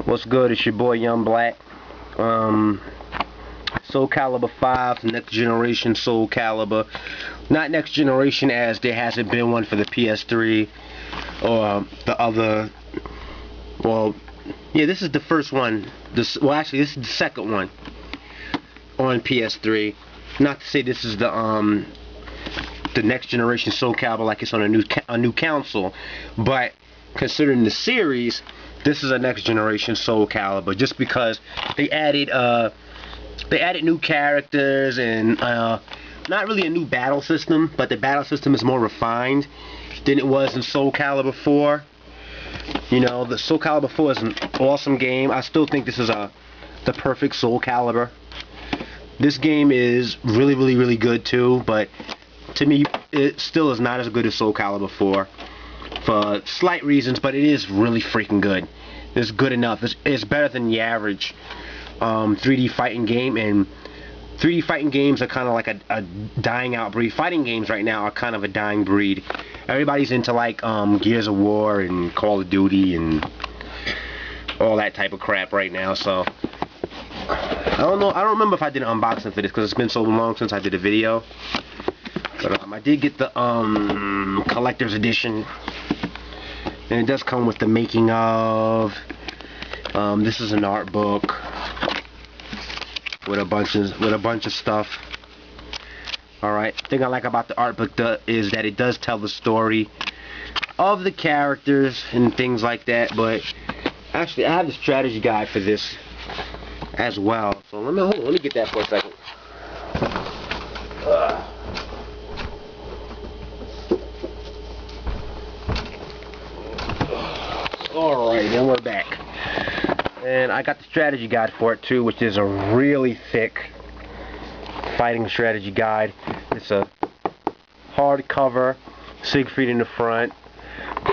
What's good? It's your boy Young Black. Soul Calibur 5, next generation Soul Calibur. Not next generation as there hasn't been one for the PS3 or the other. Well, yeah, this is the first one. Well, actually, this is the second one on PS3. Not to say this is the next generation Soul Calibur like it's on a new console, but considering the series, this is a next generation Soul Calibur just because they added new characters and not really a new battle system, but the battle system is more refined than it was in Soul Calibur 4. You know, the Soul Calibur 4 is an awesome game. I still think this is the perfect Soul Calibur. This game is really good too, but to me it still is not as good as Soul Calibur 4 for slight reasons, but it is really freaking good. It's good enough. It's better than the average 3D fighting game, and 3D fighting games are kind of like a dying out breed. Fighting games right now are kind of a dying breed. Everybody's into like Gears of War and Call of Duty and all that type of crap right now, so I don't know. I don't remember if I did an unboxing for this because it's been so long since I did a video. But I did get the collector's edition, and it does come with the making of. This is an art book with a bunch of stuff. Alright, the thing I like about the art book is that it does tell the story of the characters and things like that. But actually, I have the strategy guide for this as well. So let me get that for a second. Alright, then we're back. And I got the strategy guide for it too, which is a really thick fighting strategy guide. It's a hardcover, Siegfried in the front,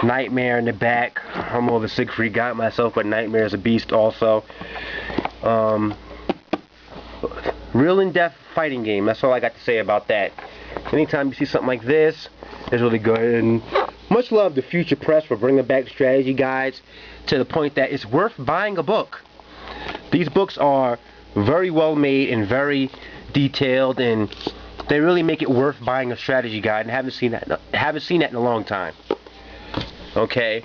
Nightmare in the back. I'm more of a Siegfried guy myself, but Nightmare is a beast also. Real in-depth fighting game. That's all I got to say about that. Anytime you see something like this, it's really good. And much love to Future Press for bringing back strategy guides to the point that it's worth buying a book. These books are very well made and very detailed, and they really make it worth buying a strategy guide. And haven't seen that in a long time. Okay,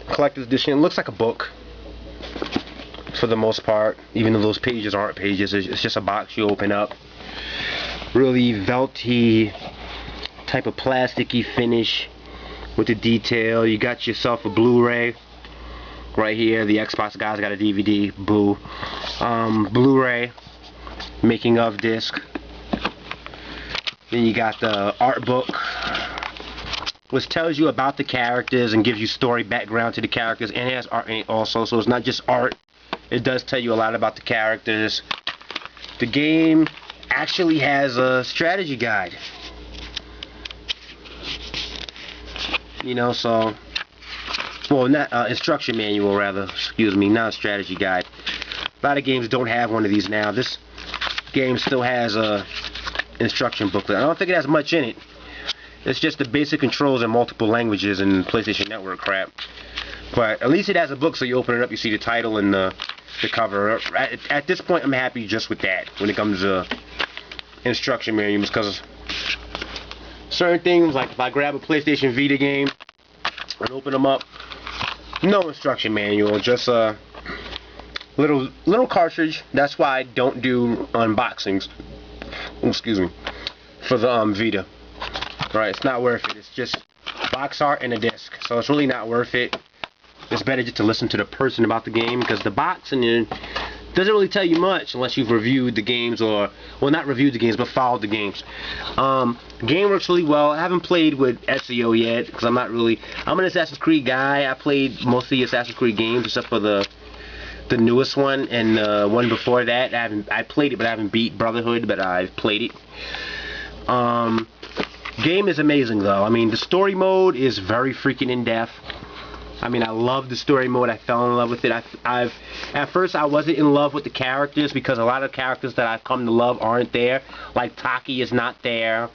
collector's edition. It looks like a book for the most part, even though those pages aren't pages. It's just a box you open up. Really velty type of plasticky finish with the detail. You got yourself a Blu-ray right here. The Xbox guys got a DVD. Boo. Blu-ray making of disc. Then you got the art book, which tells you about the characters and gives you story background to the characters, and it has art in it also, so it's not just art. It does tell you a lot about the characters. The game actually has a strategy guide. You know, so, well, not instruction manual rather, excuse me, not a strategy guide. A lot of games don't have one of these now. This game still has a instruction booklet. I don't think it has much in it. It's just the basic controls in multiple languages and PlayStation Network crap. But at least it has a book, so you open it up, you see the title and the cover. At this point, I'm happy just with that when it comes to instruction manuals, because certain things, like if I grab a PlayStation Vita game and open them up, no instruction manual, just a little cartridge. That's why I don't do unboxings. Excuse me, for the Vita. Right, it's not worth it. It's just box art and a disc, so it's really not worth it. It's better just to listen to the person about the game, because the box and it doesn't really tell you much unless you've reviewed the games, or, well, not reviewed the games, but followed the games. The game works really well. I haven't played with Ezio yet, because I'm an Assassin's Creed guy. I played most of the Assassin's Creed games, except for the newest one, and the one before that. I played it, but I haven't beat Brotherhood, but I've played it. Game is amazing, though. I mean, the story mode is very freaking in-depth. I mean, I love the story mode. I fell in love with it. At first, I wasn't in love with the characters, because a lot of characters that I've come to love aren't there. Like, Taki is not there.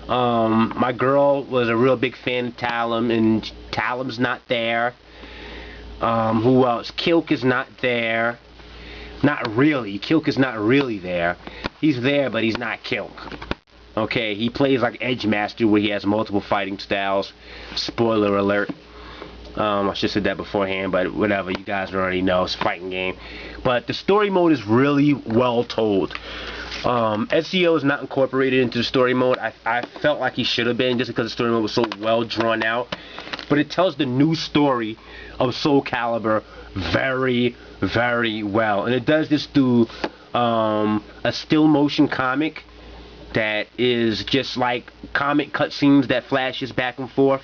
My girl was a real big fan of Talim, and Talim's not there. Who else? Kilk is not there. Not really. Kilk is not really there. He's there, but he's not Kilk. Okay, he plays like Edgemaster, where he has multiple fighting styles. Spoiler alert. I should have said that beforehand, but whatever, you guys already know, it's a fighting game. But the story mode is really well told. Ezio is not incorporated into the story mode. I felt like he should have been, just because the story mode was so well drawn out. But it tells the new story of Soul Calibur very, very well. And it does this through a still motion comic that is just like comic cutscenes that flashes back and forth.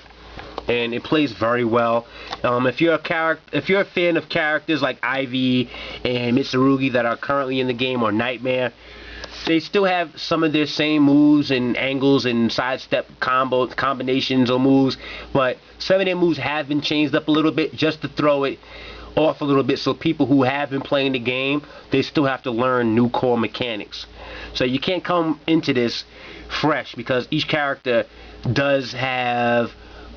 And it plays very well. If you're a fan of characters like Ivy and Mitsurugi that are currently in the game, or Nightmare, they still have some of their same moves and angles and sidestep combinations or moves, but some of their moves have been changed up a little bit just to throw it off a little bit, so people who have been playing the game, they still have to learn new core mechanics. So you can't come into this fresh, because each character does have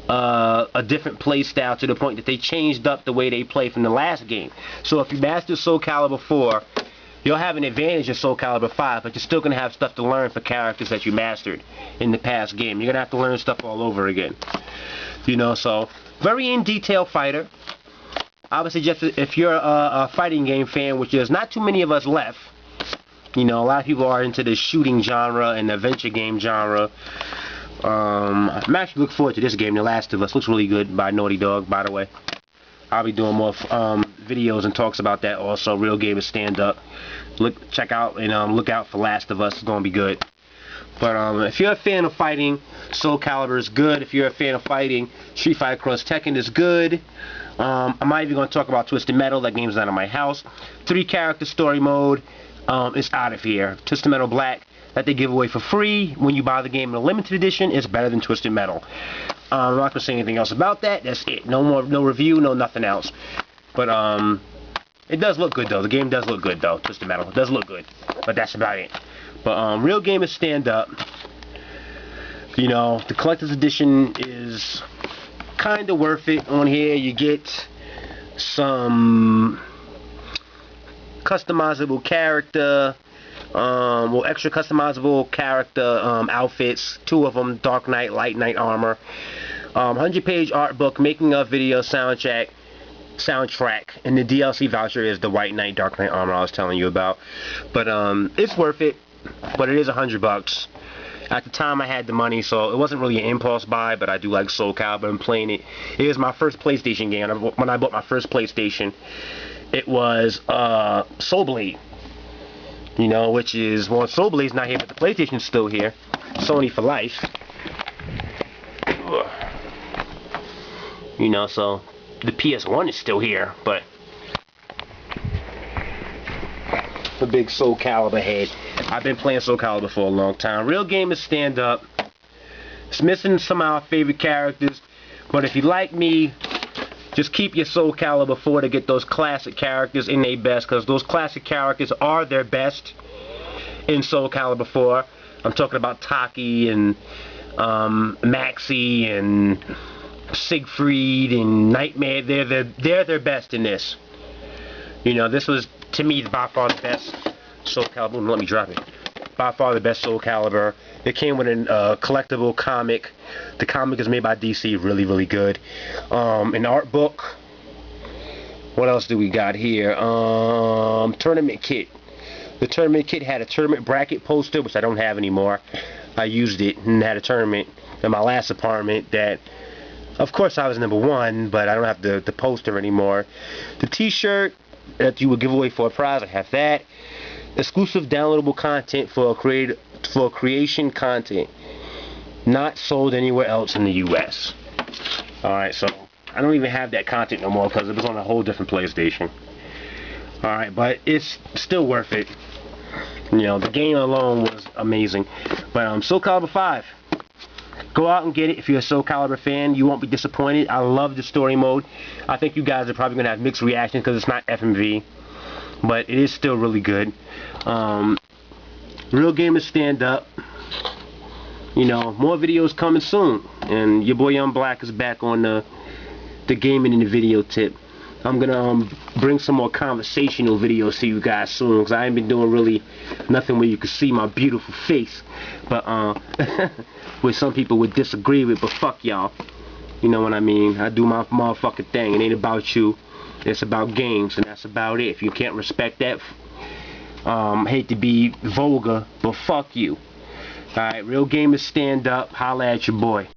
a different play style, to the point that they changed up the way they play from the last game. So if you master Soul Calibur 4, you'll have an advantage in Soul Calibur 5, but you're still going to have stuff to learn for characters that you mastered in the past game. You're going to have to learn stuff all over again. You know, so very in-detail fighter. I would suggest if you're a fighting game fan, which there's not too many of us left. You know, a lot of people are into the shooting genre and the adventure game genre. I'm actually looking forward to this game, The Last of Us. Looks really good by Naughty Dog, by the way. I'll be doing more videos and talks about that also. Real Gamers Stand Up. Check out and look out for Last of Us. It's going to be good. But if you're a fan of fighting, Soul Calibur is good. If you're a fan of fighting, Street Fighter Cross Tekken is good. I'm not even going to talk about Twisted Metal. That game's not in my house. 3-character story mode is out of here. Twisted Metal Black, that they give away for free when you buy the game in a limited edition, is better than Twisted Metal. I'm not going to say anything else about that. That's it. No review, no nothing else. But it does look good though. The game does look good though. Twisted Metal, it does look good. But that's about it. But Real Gamers Stand Up. You know, the collector's edition is kind of worth it. On here you get some customizable character, extra customizable character outfits, 2 of them, Dark Knight, Light Knight armor, 100-page art book, making of video, soundtrack, and the DLC voucher is the White Knight, Dark Knight armor I was telling you about. But it's worth it, but it is $100. At the time I had the money, so it wasn't really an impulse buy, but I do like Soul Calibur and playing it. It was my first PlayStation game. When I bought my first PlayStation, it was Soul Blade. You know, which is, well, Soul Blade's not here, but the PlayStation's still here. Sony for life. You know, so the PS1 is still here, but the big Soul Calibur head. I've been playing Soul Calibur for a long time. Real Gamers Stand Up. It's missing some of our favorite characters, but if you like me, just keep your Soul Calibur 4 to get those classic characters in their best, because those classic characters are their best in Soul Calibur 4. I'm talking about Taki and Maxi and Siegfried and Nightmare. They're their best in this. You know, this was, to me, by far the best Soul Calibur. Let me drop it. By far the best Soul Calibur. It came with a collectible comic. The comic is made by DC, really, really good. An art book. What else do we got here? Tournament kit. The tournament kit had a tournament bracket poster, which I don't have anymore. I used it and had a tournament in my last apartment that, of course, I was #1, but I don't have the poster anymore. The t-shirt that you would give away for a prize, I have that. Exclusive downloadable content for creation content, not sold anywhere else in the US. Alright, so I don't even have that content no more because it was on a whole different PlayStation. Alright, but it's still worth it. You know, the game alone was amazing. But Soul Calibur 5. Go out and get it if you're a Soul Calibur fan. You won't be disappointed. I love the story mode. I think you guys are probably going to have mixed reactions because it's not FMV. But it is still really good. Real Gamers Stand Up. You know, more videos coming soon. And your boy Young Black is back on the gaming and the video tip. I'm gonna bring some more conversational videos to you guys soon, because I ain't been doing really nothing where you can see my beautiful face. But which some people would disagree with, but fuck y'all. You know what I mean? I do my motherfucking thing. It ain't about you. It's about games, and that's about it. If you can't respect that, hate to be vulgar, but fuck you. Alright, real gamers stand up. Holla at your boy.